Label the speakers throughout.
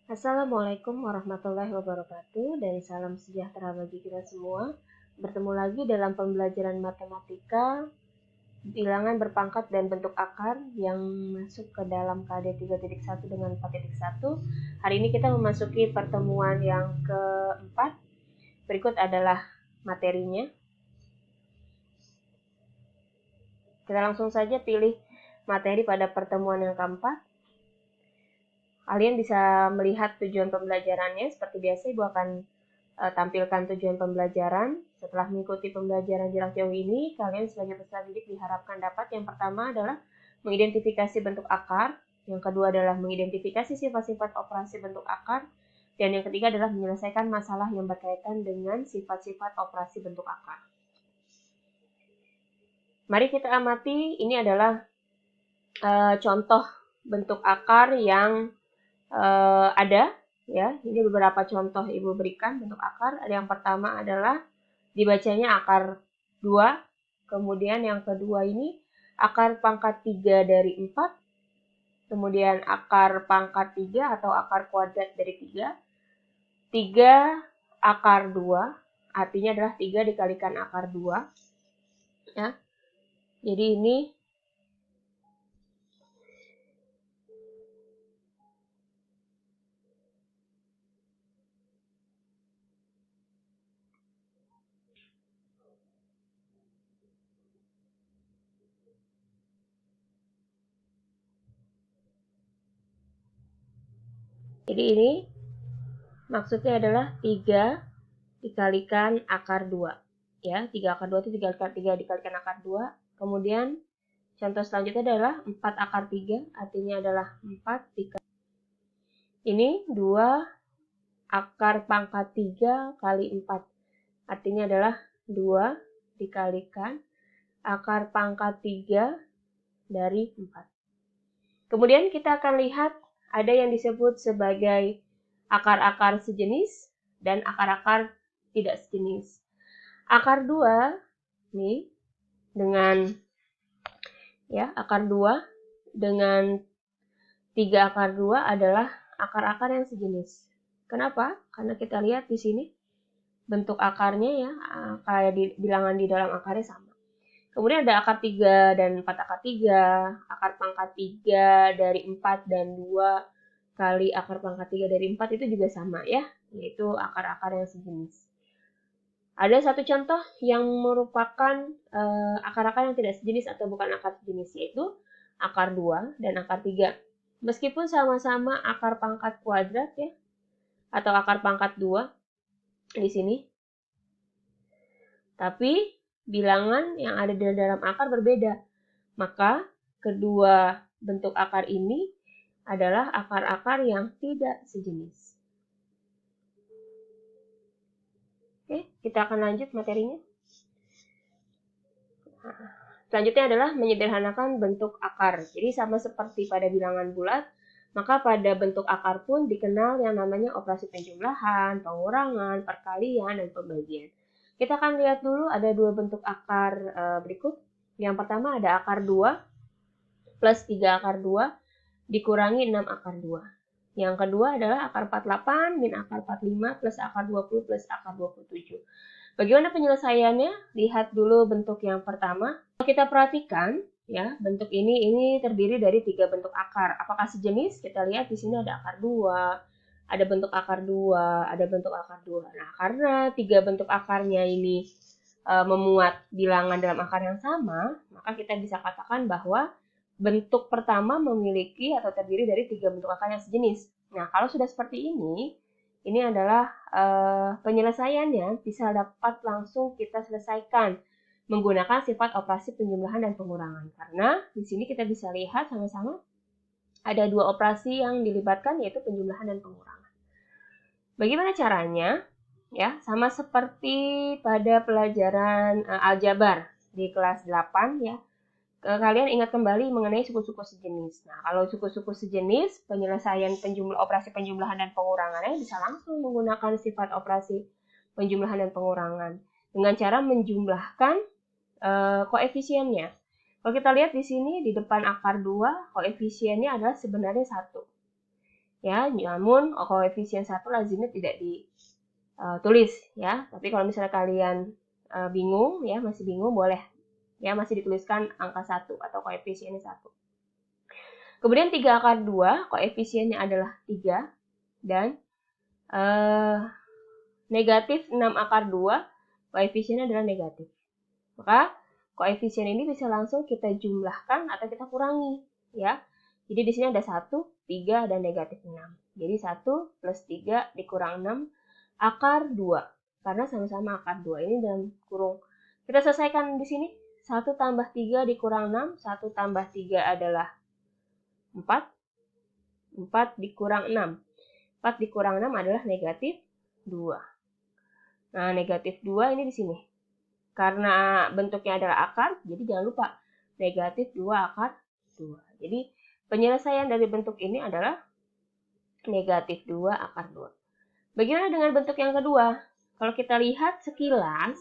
Speaker 1: Assalamualaikum warahmatullahi wabarakatuh dan salam sejahtera bagi kita semua. Bertemu lagi dalam pembelajaran matematika, bilangan berpangkat dan bentuk akar yang masuk ke dalam KD 3.1 dengan 4.1. Hari ini kita memasuki pertemuan yang keempat. Berikut adalah materinya. Kita langsung saja pilih materi pada pertemuan yang keempat. Kalian bisa melihat tujuan pembelajarannya. Seperti biasa, Ibu akan tampilkan tujuan pembelajaran. Setelah mengikuti pembelajaran jarak jauh ini, kalian sebagai peserta didik diharapkan dapat yang pertama adalah mengidentifikasi bentuk akar, yang kedua adalah mengidentifikasi sifat-sifat operasi bentuk akar, dan yang ketiga adalah menyelesaikan masalah yang berkaitan dengan sifat-sifat operasi bentuk akar. Mari kita amati, ini adalah contoh bentuk akar yang ada, ya. Ini beberapa contoh Ibu berikan bentuk akar. Yang pertama adalah dibacanya akar 2, kemudian yang kedua ini akar pangkat 3 dari 4, kemudian akar pangkat 3 atau akar kuadrat dari 3, 3 akar 2, artinya adalah 3 dikalikan akar 2, ya. Jadi ini ini maksudnya adalah 3 dikalikan akar 2. Ya, 3 akar 2 itu 3 dikalikan akar 2. Kemudian contoh selanjutnya adalah 4 akar 3, artinya adalah 4 dikali. Ini 2 akar pangkat 3 kali 4, artinya adalah 2 dikalikan akar pangkat 3 dari 4. Kemudian kita akan lihat ada yang disebut sebagai akar-akar sejenis dan akar-akar tidak sejenis. Akar 2 nih dengan akar 2 dengan 3 akar 2 adalah akar-akar yang sejenis. Kenapa? Karena kita lihat di sini bentuk akarnya ya kayak bilangan di dalam akarnya sama. Kemudian ada akar 3 dan 4 akar 3, akar pangkat 3 dari 4 dan 2 kali akar pangkat 3 dari 4 itu juga sama ya, yaitu akar-akar yang sejenis. Ada satu contoh yang merupakan akar-akar yang tidak sejenis atau bukan akar sejenis, yaitu akar 2 dan akar 3. Meskipun sama-sama akar pangkat kuadrat ya, atau akar pangkat 2 di sini, tapi bilangan yang ada di dalam akar berbeda. Maka kedua bentuk akar ini adalah akar-akar yang tidak sejenis. Oke, kita akan lanjut materinya. Selanjutnya adalah menyederhanakan bentuk akar. Jadi sama seperti pada bilangan bulat, maka pada bentuk akar pun dikenal yang namanya operasi penjumlahan, pengurangan, perkalian, dan pembagian. Kita akan lihat dulu ada dua bentuk akar berikut. Yang pertama ada akar 2 plus 3 akar 2 dikurangi 6 akar 2. Yang kedua adalah akar 48 min akar 45 plus akar 20 plus akar 27. Bagaimana penyelesaiannya? Lihat dulu bentuk yang pertama. Kalau kita perhatikan, ya, bentuk ini terdiri dari 3 bentuk akar. Apakah sejenis? Kita lihat di sini ada akar 2, ada bentuk akar 2, ada bentuk akar 2. Nah, karena 3 bentuk akarnya ini memuat bilangan dalam akar yang sama, maka kita bisa katakan bahwa bentuk pertama memiliki atau terdiri dari 3 bentuk akar yang sejenis. Nah, kalau sudah seperti ini adalah penyelesaiannya bisa dapat langsung kita selesaikan menggunakan sifat operasi penjumlahan dan pengurangan. Karena di sini kita bisa lihat sama-sama ada dua operasi yang dilibatkan, yaitu penjumlahan dan pengurangan. Bagaimana caranya? Ya, sama seperti pada pelajaran aljabar di kelas 8 ya. Kalian ingat kembali mengenai suku-suku sejenis. Nah, kalau suku-suku sejenis, penyelesaian operasi penjumlahan dan pengurangannya bisa langsung menggunakan sifat operasi penjumlahan dan pengurangan dengan cara menjumlahkan koefisiennya. Kalau kita lihat di sini di depan akar 2, koefisiennya adalah sebenarnya 1. Ya, namun koefisien 1 lazimnya tidak ditulis ya. Tapi kalau misalnya kalian bingung ya, masih bingung, boleh ya masih dituliskan angka 1 atau koefisiennya 1. Kemudian 3 akar 2, koefisiennya adalah 3 dan negatif 6 akar 2, koefisiennya adalah negatif. Maka koefisien ini bisa langsung kita jumlahkan atau kita kurangi ya. Jadi di sini ada 1, 3 dan negatif 6. Jadi 1 plus 3 dikurang 6 akar 2. Karena sama-sama akar 2 ini dalam kurung. Kita selesaikan di sini. 1 tambah 3 dikurang 6, 1 tambah 3 adalah 4. 4 dikurang 6. 4 dikurang 6 adalah negatif 2. Nah, negatif 2 ini di sini. Karena bentuknya adalah akar, jadi jangan lupa negatif 2 akar 2. Jadi penyelesaian dari bentuk ini adalah negatif 2 akar 2. Bagaimana dengan bentuk yang kedua? Kalau kita lihat sekilas,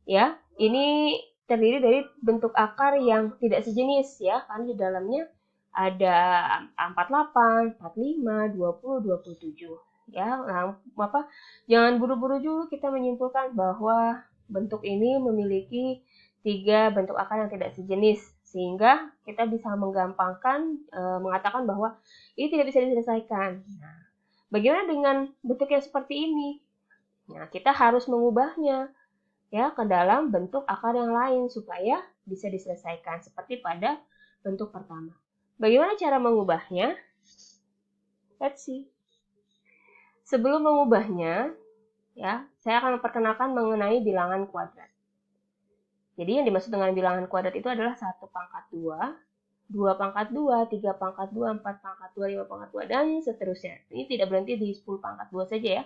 Speaker 1: ya, ini terdiri dari bentuk akar yang tidak sejenis ya, karena di dalamnya ada 48, 45, 20, 27. Ya, nah, jangan buru-buru dulu kita menyimpulkan bahwa bentuk ini memiliki 3 bentuk akar yang tidak sejenis, sehingga kita bisa menggampangkan mengatakan bahwa ini tidak bisa diselesaikan. Nah, bagaimana dengan bentuk yang seperti ini? Nah, kita harus mengubahnya ya ke dalam bentuk akar yang lain supaya bisa diselesaikan seperti pada bentuk pertama. Bagaimana cara mengubahnya? Let's see. Sebelum mengubahnya, ya, saya akan memperkenalkan mengenai bilangan kuadrat. Jadi yang dimaksud dengan bilangan kuadrat itu adalah 1 pangkat 2, 2 pangkat 2, 3 pangkat 2, 4 pangkat 2, 5 pangkat 2, dan seterusnya. Ini tidak berhenti di 10 pangkat 2 saja ya,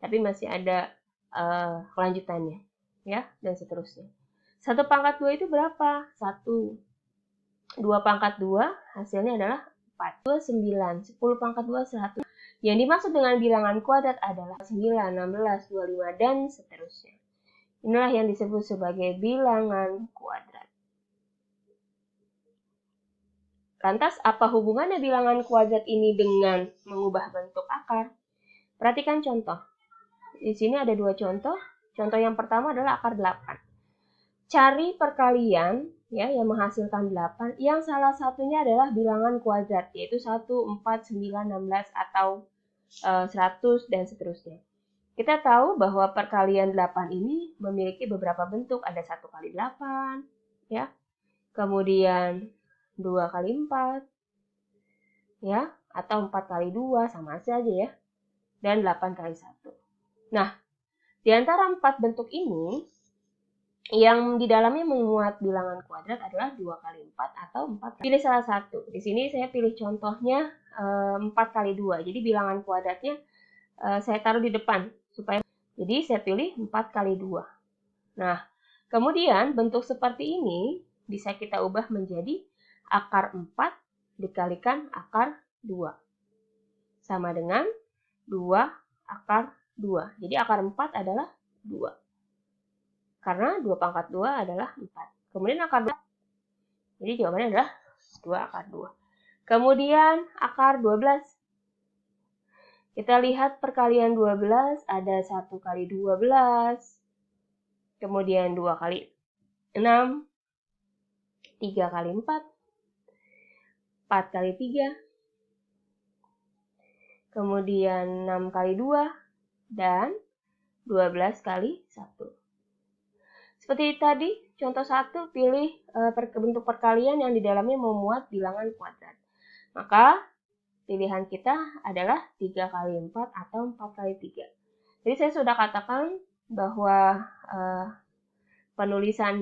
Speaker 1: tapi masih ada kelanjutannya, ya, dan seterusnya. 1 pangkat 2 itu berapa? 1. 2 pangkat 2 hasilnya adalah 4. 2, 9. 10 pangkat 2, 100. Yang dimaksud dengan bilangan kuadrat adalah 9, 16, 25, dan seterusnya. Inilah yang disebut sebagai bilangan kuadrat. Lantas, apa hubungannya bilangan kuadrat ini dengan mengubah bentuk akar? Perhatikan contoh. Di sini ada 2 contoh. Contoh yang pertama adalah akar 8. Cari perkalian ya yang menghasilkan 8 yang salah satunya adalah bilangan kuadrat, yaitu 1, 4, 9, 16 atau 100 dan seterusnya. Kita tahu bahwa perkalian 8 ini memiliki beberapa bentuk. Ada 1 kali 8 ya. Kemudian 2 kali 4 ya, atau 4 kali 2 sama saja ya. Dan 8 kali 1. Nah, di antara 4 bentuk ini yang di dalamnya memuat bilangan kuadrat adalah 2 kali 4 atau 4 kali. Pilih salah satu. Di sini saya pilih contohnya 4 kali 2. Jadi bilangan kuadratnya saya taruh di depan supaya. Jadi saya pilih 4 kali 2. Nah, kemudian bentuk seperti ini bisa kita ubah menjadi akar 4 dikalikan akar 2. Sama dengan 2 akar 2. Jadi akar 4 adalah 2. Karena 2 pangkat 2 adalah 4. Kemudian akar 2. Jadi jawabannya adalah 2 akar 2. Kemudian akar 12. Kita lihat perkalian 12, ada 1 kali 12, kemudian 2 kali 6, 3 kali 4, 4 kali 3, kemudian 6 kali 2, dan 12 kali 1. Seperti tadi, contoh 1, pilih bentuk perkalian yang di dalamnya memuat bilangan kuadrat. Maka pilihan kita adalah 3 kali 4 atau 4 kali 3. Jadi saya sudah katakan bahwa penulisan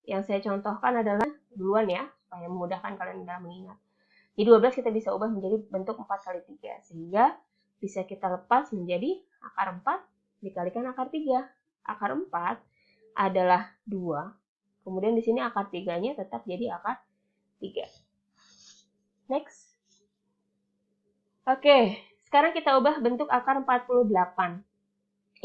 Speaker 1: yang saya contohkan adalah duluan ya, supaya memudahkan kalian dalam mengingat. Di 12 kita bisa ubah menjadi bentuk 4 kali 3, sehingga bisa kita lepas menjadi akar 4 dikalikan akar 3. Akar 4 adalah 2, kemudian di sini akar 3-nya tetap jadi akar 3. Next. Oke, sekarang kita ubah bentuk akar 48.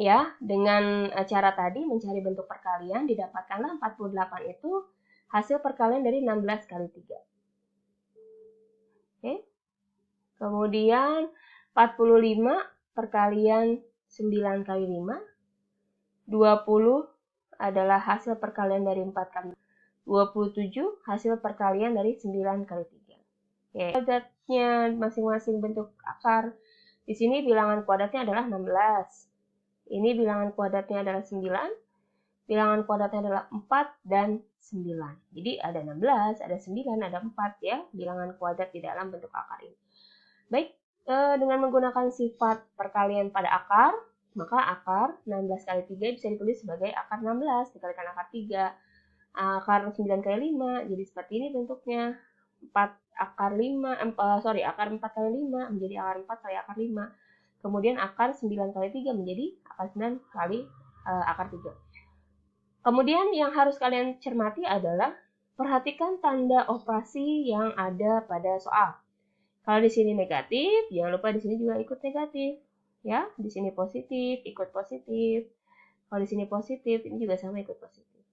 Speaker 1: Ya, dengan cara tadi mencari bentuk perkalian, didapatkanlah 48 itu hasil perkalian dari 16 kali 3. Oke. Kemudian 45 perkalian 9 kali 5. 20 adalah hasil perkalian dari 4 kali 27 hasil perkalian dari 9 kali 3. Oke, kuadratnya masing-masing bentuk akar. Di sini bilangan kuadratnya adalah 16. Ini bilangan kuadratnya adalah 9. Bilangan kuadratnya adalah 4 dan 9. Jadi ada 16, ada 9, ada 4 ya, bilangan kuadrat di dalam bentuk akar ini. Baik, dengan menggunakan sifat perkalian pada akar, maka akar 16 kali 3 bisa ditulis sebagai akar 16 dikalikan akar 3. Akar 9 kali 5, jadi seperti ini bentuknya. Akar 4 kali 5 menjadi akar 4 kali akar 5. Kemudian akar 9 kali 3 menjadi akar 9 kali akar 3. Kemudian yang harus kalian cermati adalah perhatikan tanda operasi yang ada pada soal. Kalau di sini negatif, jangan lupa di sini juga ikut negatif. Ya, di sini positif, ikut positif. Kalau di sini positif, ini juga sama ikut positif.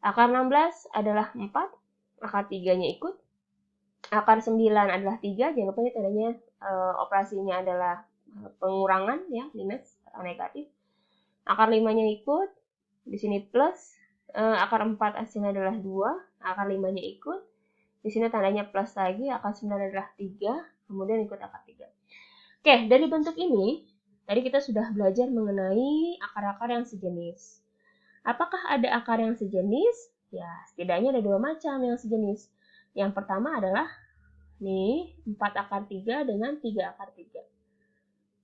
Speaker 1: Akar 16 adalah 4, akar 3-nya ikut. Akar 9 adalah 3, jangan lupa ini tandanya operasinya adalah pengurangan ya, minus atau negatif. Akar 5-nya ikut, di sini plus. Akar 4 hasilnya adalah 2, akar 5-nya ikut. Di sini tandanya plus lagi, akar 9 adalah 3, kemudian ikut akar 3. Oke, dari bentuk ini, tadi kita sudah belajar mengenai akar-akar yang sejenis. Apakah ada akar yang sejenis? Ya, setidaknya ada 2 macam yang sejenis. Yang pertama adalah nih, 4 akar 3 dengan 3 akar 3.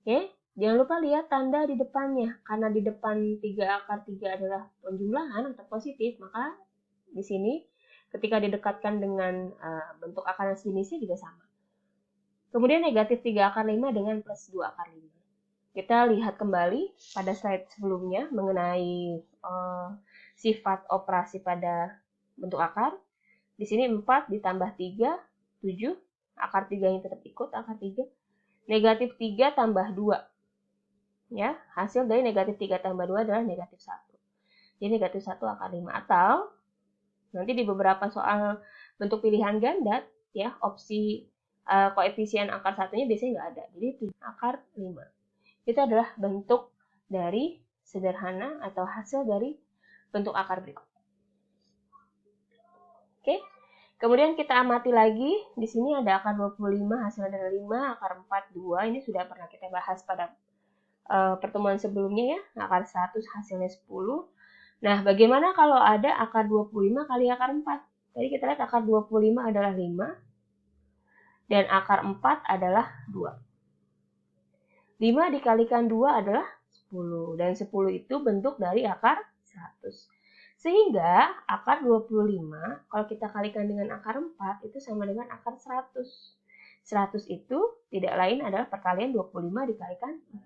Speaker 1: Oke, jangan lupa lihat tanda di depannya. Karena di depan 3 akar 3 adalah penjumlahan atau positif, maka di sini ketika didekatkan dengan bentuk akar yang sejenisnya juga sama. Kemudian negatif 3 akar 5 dengan plus 2 akar 5. Kita lihat kembali pada slide sebelumnya mengenai sifat operasi pada bentuk akar. Di sini 4 ditambah 3, 7. Akar 3-nya tetap ikut, akar 3. Negatif 3 tambah 2. Ya, hasil dari negatif 3 tambah 2 adalah negatif 1. Jadi negatif 1 akar 5. Atau nanti di beberapa soal bentuk pilihan ganda, ya, opsi koefisien akar satunya biasanya nggak ada. Jadi 7 akar 5. Itu adalah bentuk dari sederhana atau hasil dari bentuk akar berikut. Oke. Kemudian kita amati lagi. Di sini ada akar 25, hasilnya adalah 5, akar 4, 2. Ini sudah pernah kita bahas pada pertemuan sebelumnya ya. Akar 100 hasilnya 10. Nah, bagaimana kalau ada akar 25 kali akar 4? Tadi kita lihat akar 25 adalah 5. Dan akar 4 adalah 2. 5 dikalikan 2 adalah 10. Dan 10 itu bentuk dari akar 100. Sehingga akar 25, kalau kita kalikan dengan akar 4, itu sama dengan akar 100. 100 itu tidak lain adalah perkalian 25 dikalikan 4.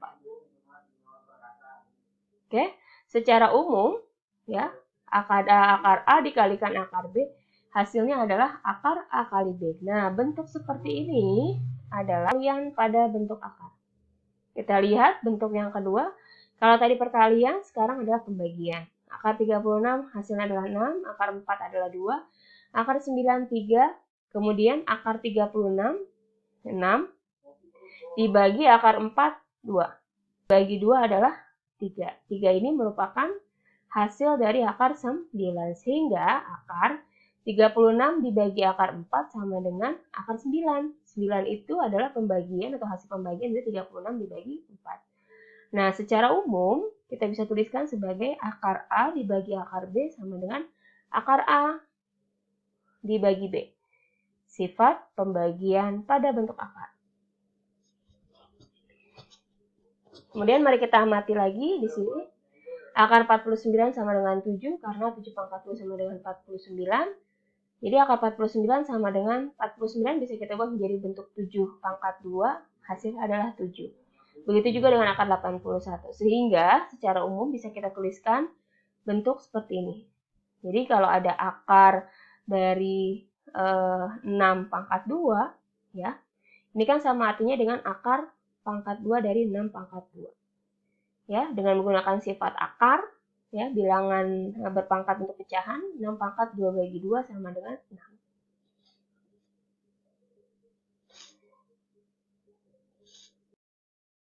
Speaker 1: Oke, secara umum, ya, akar A dikalikan akar B, hasilnya adalah akar A kali B. Nah, bentuk seperti ini adalah perkalian pada bentuk akar. Kita lihat bentuk yang kedua. Kalau tadi perkalian, sekarang adalah pembagian. Akar 36 hasilnya adalah 6, akar 4 adalah 2, akar 9 3, kemudian akar 36 6 dibagi akar 4 2. Bagi 2 adalah 3. 3 ini merupakan hasil dari akar 9, sehingga akar 36 dibagi akar 4 sama dengan akar 9. 9 itu adalah pembagian atau hasil pembagian dari 36 dibagi 4. Nah, secara umum kita bisa tuliskan sebagai akar A dibagi akar B sama dengan akar A dibagi B. Sifat pembagian pada bentuk akar. Kemudian mari kita amati lagi di sini. Akar 49 sama dengan 7 karena 7 pangkat 2 sama dengan 49. Jadi akar 49 sama dengan 49 bisa kita buat menjadi bentuk 7 pangkat 2, hasil adalah 7. Begitu juga dengan akar 81. Sehingga secara umum bisa kita tuliskan bentuk seperti ini. Jadi kalau ada akar dari 6 pangkat 2, ya, ini kan sama artinya dengan akar pangkat 2 dari 6 pangkat 2. Ya, dengan menggunakan sifat akar, ya, bilangan berpangkat untuk pecahan, 6 pangkat 2 bagi 2 sama dengan 6.